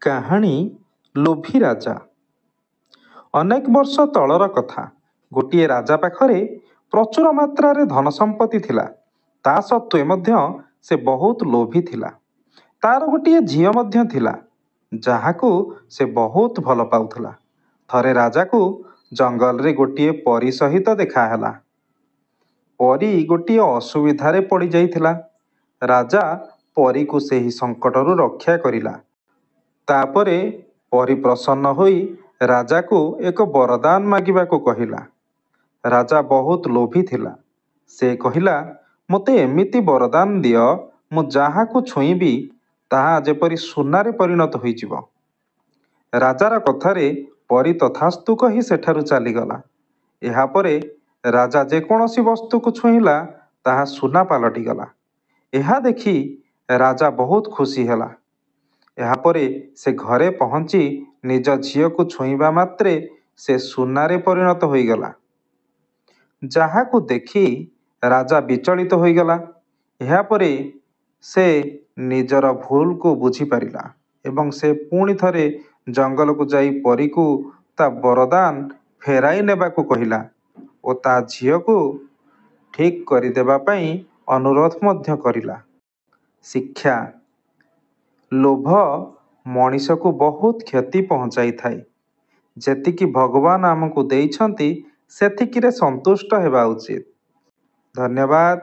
କାହାଣୀ ଲୋଭୀ ରାଜା। ଅନେକ ବର୍ଷ ତଳର କଥା। ଗୋଟିଏ ରାଜା ପାଖରେ ପ୍ରଚୁର ମାତ୍ରାରେ ଧନ ସମ୍ପତ୍ତି ଥିଲା। ତା ସତ୍ତ୍ୱେ ମଧ୍ୟ ସେ ବହୁତ ଲୋଭୀ ଥିଲା। ତାର ଗୋଟିଏ ଝିଅ ମଧ୍ୟ ଥିଲା, ଯାହାକୁ ସେ ବହୁତ ଭଲ ପାଉଥିଲା। ଥରେ ରାଜାକୁ ଜଙ୍ଗଲରେ ଗୋଟିଏ ପରୀ ସହିତ ଦେଖାହେଲା। ପରୀ ଗୋଟିଏ ଅସୁବିଧାରେ ପଡ଼ିଯାଇଥିଲା। ରାଜା ପରୀକୁ ସେହି ସଙ୍କଟରୁ ରକ୍ଷା କରିଲା। ତାପରେ ପରୀ ପ୍ରସନ୍ନ ହୋଇ ରାଜାକୁ ଏକ ବରଦାନ ମାଗିବାକୁ କହିଲା। ରାଜା ବହୁତ ଲୋଭୀ ଥିଲା। ସେ କହିଲା, "ମୋତେ ଏମିତି ବରଦାନ ଦିଅ, ମୁଁ ଯାହାକୁ ଛୁଇଁବି ତାହା ଯେପରି ସୁନାରେ ପରିଣତ ହୋଇଯିବ।" ରାଜାର କଥାରେ ପରୀ ତଥାସ୍ତୁ କହି ସେଠାରୁ ଚାଲିଗଲା। ଏହାପରେ ରାଜା ଯେକୌଣସି ବସ୍ତୁକୁ ଛୁଇଁଲା ତାହା ସୁନା ପାଲଟିଗଲା। ଏହା ଦେଖି ରାଜା ବହୁତ ଖୁସି ହେଲା। ଏହାପରେ ସେ ଘରେ ପହଞ୍ଚି ନିଜ ଝିଅକୁ ଛୁଇଁବା ମାତ୍ରେ ସେ ସୁନାରେ ପରିଣତ ହୋଇଗଲା। ଯାହାକୁ ଦେଖି ରାଜା ବିଚଳିତ ହୋଇଗଲା। ଏହାପରେ ସେ ନିଜର ଭୁଲକୁ ବୁଝିପାରିଲା ଏବଂ ସେ ପୁଣି ଥରେ ଜଙ୍ଗଲକୁ ଯାଇ ପରୀକୁ ତା ବରଦାନ ଫେରାଇ ନେବାକୁ କହିଲା ଓ ତା ଝିଅକୁ ଠିକ୍ କରିଦେବା ପାଇଁ ଅନୁରୋଧ ମଧ୍ୟ କରିଲା। ଶିକ୍ଷା: ଲୋଭ ମଣିଷକୁ ବହୁତ କ୍ଷତି ପହଞ୍ଚାଇଥାଏ। ଯେତିକି ଭଗବାନ ଆମକୁ ଦେଇଛନ୍ତି ସେତିକିରେ ସନ୍ତୁଷ୍ଟ ହେବା ଉଚିତ। ଧନ୍ୟବାଦ।